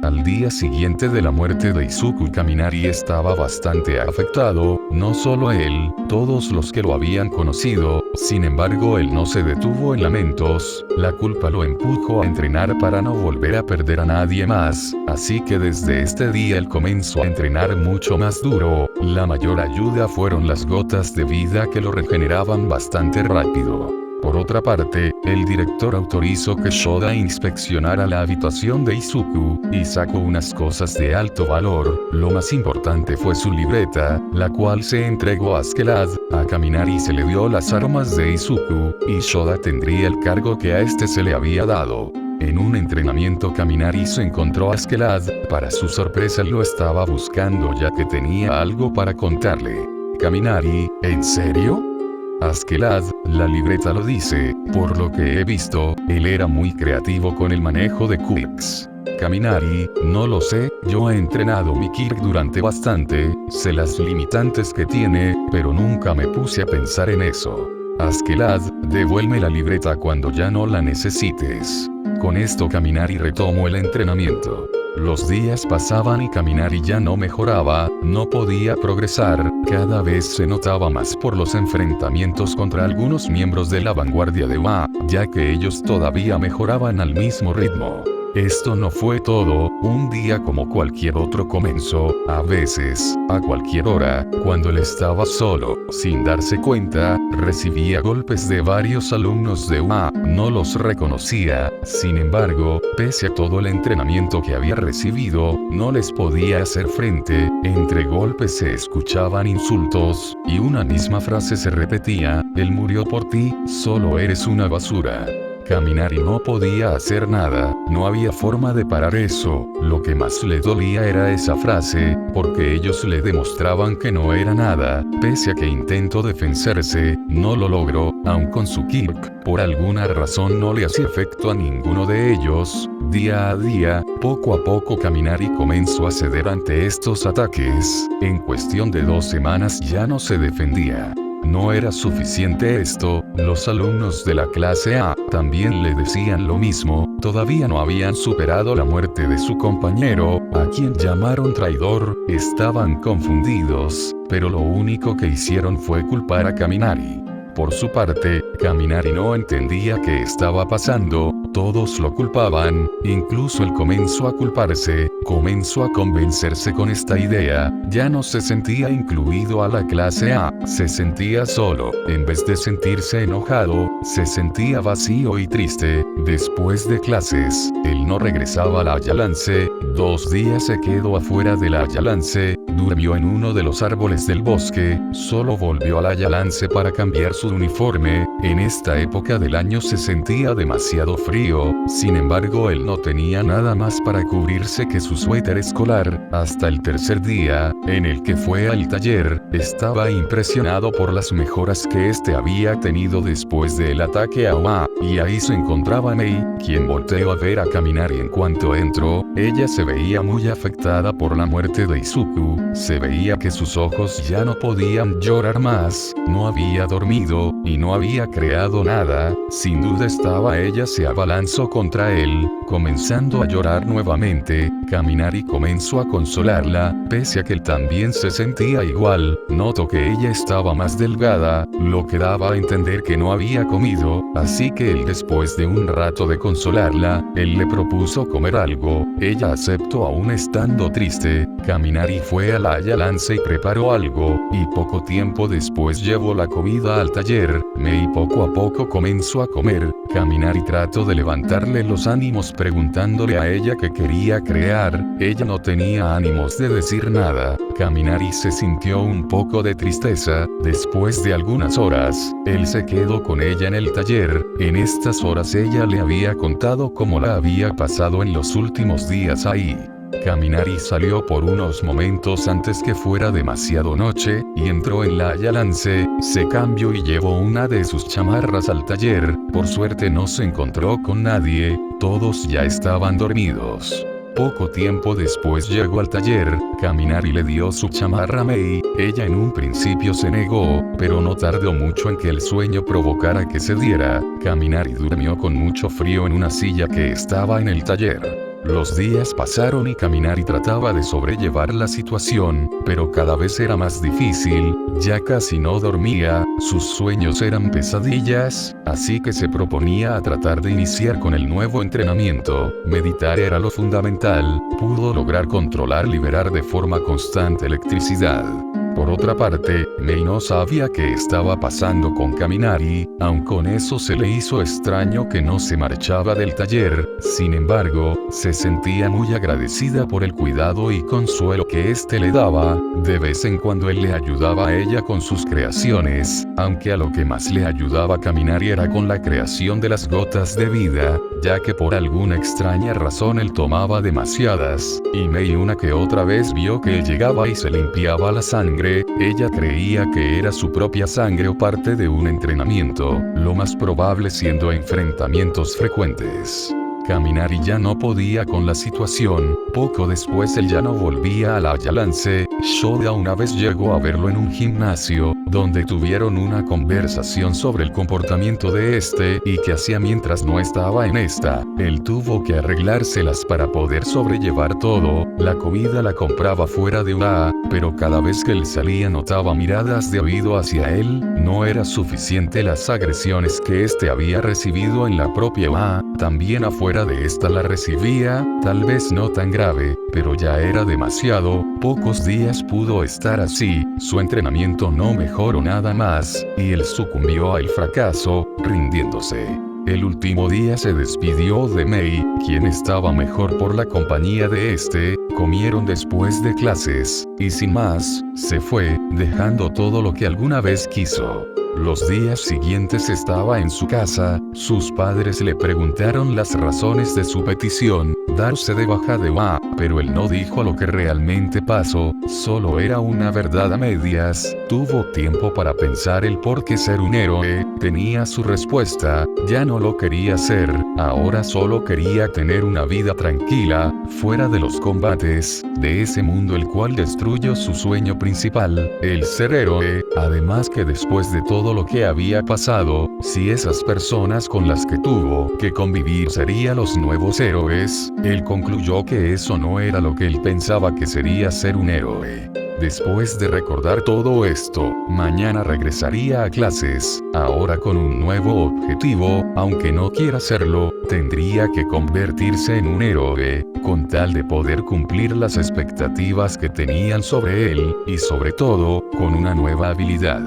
Al día siguiente de la muerte de Izuku, Kaminari estaba bastante afectado, no solo él, todos los que lo habían conocido. Sin embargo, él no se detuvo en lamentos, la culpa lo empujó a entrenar para no volver a perder a nadie más, así que desde este día él comenzó a entrenar mucho más duro. La mayor ayuda fueron las gotas de vida que lo regeneraban bastante rápido. Por otra parte, el director autorizó que Shoda inspeccionara la habitación de Izuku, y sacó unas cosas de alto valor. Lo más importante fue su libreta, la cual se entregó a Askeladd. A Kaminari se le dio las armas de Izuku, y Shoda tendría el cargo que a este se le había dado. En un entrenamiento, Kaminari se encontró a Askeladd. Para su sorpresa lo estaba buscando ya que tenía algo para contarle. Kaminari, ¿en serio? Askeladd, la libreta lo dice, por lo que he visto, él era muy creativo con el manejo de quirks. Kaminari, no lo sé, yo he entrenado mi Kirk durante bastante, sé las limitantes que tiene, pero nunca me puse a pensar en eso. Askeladd, devuelve la libreta cuando ya no la necesites. Con esto Kaminari retomó el entrenamiento. Los días pasaban y Kaminari ya no mejoraba, no podía progresar, cada vez se notaba más por los enfrentamientos contra algunos miembros de la vanguardia de UA, ya que ellos todavía mejoraban al mismo ritmo. Esto no fue todo, un día como cualquier otro comenzó, a veces, a cualquier hora, cuando él estaba solo, sin darse cuenta, recibía golpes de varios alumnos de UA, no los reconocía, sin embargo, pese a todo el entrenamiento que había recibido, no les podía hacer frente, entre golpes se escuchaban insultos, y una misma frase se repetía, él murió por ti, solo eres una basura. Kaminari no podía hacer nada, no había forma de parar eso, lo que más le dolía era esa frase, porque ellos le demostraban que no era nada, pese a que intentó defenderse, no lo logró, aun con su Kirk, por alguna razón no le hacía efecto a ninguno de ellos. Día a día, poco a poco Kaminari comenzó a ceder ante estos ataques, en cuestión de 2 semanas ya no se defendía. No era suficiente esto, los alumnos de la clase A también le decían lo mismo, todavía no habían superado la muerte de su compañero, a quien llamaron traidor, estaban confundidos, pero lo único que hicieron fue culpar a Kaminari. Por su parte, Kaminari no entendía qué estaba pasando, todos lo culpaban, incluso él comenzó a culparse, comenzó a convencerse con esta idea, ya no se sentía incluido a la clase A, se sentía solo, en vez de sentirse enojado, se sentía vacío y triste. Después de clases, él no regresaba a la Ayalance, 2 días se quedó afuera de la Ayalance, durmió en uno de los árboles del bosque, solo volvió a la Ayalance para cambiar su uniforme, en esta época del año se sentía demasiado frío, sin embargo él no tenía nada más para cubrirse que su suéter escolar, hasta el tercer día, en el que fue al taller, estaba impresionado por las mejoras que este había tenido después del ataque a UA, y ahí se encontraba Mei, quien volteó a ver a Kaminari en cuanto entró, ella se veía muy afectada por la muerte de Izuku, se veía que sus ojos ya no podían llorar más, no había dormido, y no había creado nada, sin duda ella se abalanzó contra él, comenzando a llorar nuevamente. Kaminari comenzó a consolarla, pese a que él también se sentía igual, notó que ella estaba más delgada, lo que daba a entender que no había comido, así que él después de un rato de consolarla, él le propuso comer algo, ella aceptó aún estando triste. Kaminari fue a la Ayalance y preparó algo, y poco tiempo después llevó la comida al taller. Mei poco a poco comenzó a comer. Kaminari trató de levantarle los ánimos preguntándole a ella qué quería crear, ella no tenía ánimos de decir nada. Kaminari se sintió un poco de tristeza, después de algunas horas, él se quedó con ella en el taller, en estas horas ella le había contado cómo la había pasado en los últimos días ahí. Kaminari salió por unos momentos antes que fuera demasiado noche, y entró en la Ayalance, se cambió y llevó una de sus chamarras al taller, por suerte no se encontró con nadie, todos ya estaban dormidos. Poco tiempo después llegó al taller, Kaminari le dio su chamarra a Mei, ella en un principio se negó, pero no tardó mucho en que el sueño provocara que cediera. Kaminari durmió con mucho frío en una silla que estaba en el taller. Los días pasaron y Kaminari trataba de sobrellevar la situación, pero cada vez era más difícil, ya casi no dormía, sus sueños eran pesadillas, así que se proponía a tratar de iniciar con el nuevo entrenamiento. Meditar era lo fundamental, pudo lograr controlar liberar de forma constante electricidad. Por otra parte, Mei no sabía qué estaba pasando con Kaminari, aun con eso se le hizo extraño que no se marchaba del taller, sin embargo, se sentía muy agradecida por el cuidado y consuelo que éste le daba, de vez en cuando él le ayudaba a ella con sus creaciones, aunque a lo que más le ayudaba a Kaminari era con la creación de las gotas de vida, ya que por alguna extraña razón él tomaba demasiadas, y Mei una que otra vez vio que él llegaba y se limpiaba la sangre. Ella creía que era su propia sangre o parte de un entrenamiento, lo más probable siendo enfrentamientos frecuentes. Kaminari ya no podía con la situación, poco después él ya no volvía a la Yalance. Shoda una vez llegó a verlo en un gimnasio, donde tuvieron una conversación sobre el comportamiento de este y qué hacía mientras no estaba en esta. Él tuvo que arreglárselas para poder sobrellevar todo, la comida la compraba fuera de UA, pero cada vez que él salía notaba miradas de oído hacia él, no era suficiente las agresiones que este había recibido en la propia UA, también afuera de esta la recibía, tal vez no tan grave, pero ya era demasiado, pocos días pudo estar así, su entrenamiento no mejoró nada más, y él sucumbió al fracaso, rindiéndose. El último día se despidió de Mei, quien estaba mejor por la compañía de este, comieron después de clases, y sin más, se fue, dejando todo lo que alguna vez quiso. Los días siguientes estaba en su casa, sus padres le preguntaron las razones de su petición, darse de baja de UA, pero él no dijo lo que realmente pasó, solo era una verdad a medias, tuvo tiempo para pensar el por qué ser un héroe, tenía su respuesta, ya no lo quería ser, ahora solo quería tener una vida tranquila, fuera de los combates, de ese mundo el cual destruyó su sueño principal, el ser héroe, además que después de todo lo que había pasado, si esas personas con las que tuvo que convivir serían los nuevos héroes, él concluyó que eso no era lo que él pensaba que sería ser un héroe. Después de recordar todo esto, mañana regresaría a clases, ahora con un nuevo objetivo, aunque no quiera hacerlo, tendría que convertirse en un héroe, con tal de poder cumplir las expectativas que tenían sobre él, y sobre todo, con una nueva habilidad.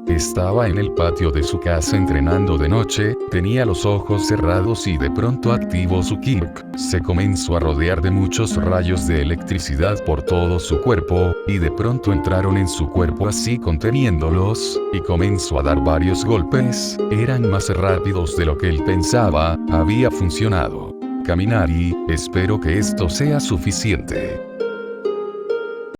Estaba en el patio de su casa entrenando de noche, tenía los ojos cerrados y de pronto activó su Kirk, se comenzó a rodear de muchos rayos de electricidad por todo su cuerpo, y de pronto entraron en su cuerpo así conteniéndolos, y comenzó a dar varios golpes, eran más rápidos de lo que él pensaba, había funcionado. Kaminari, espero que esto sea suficiente.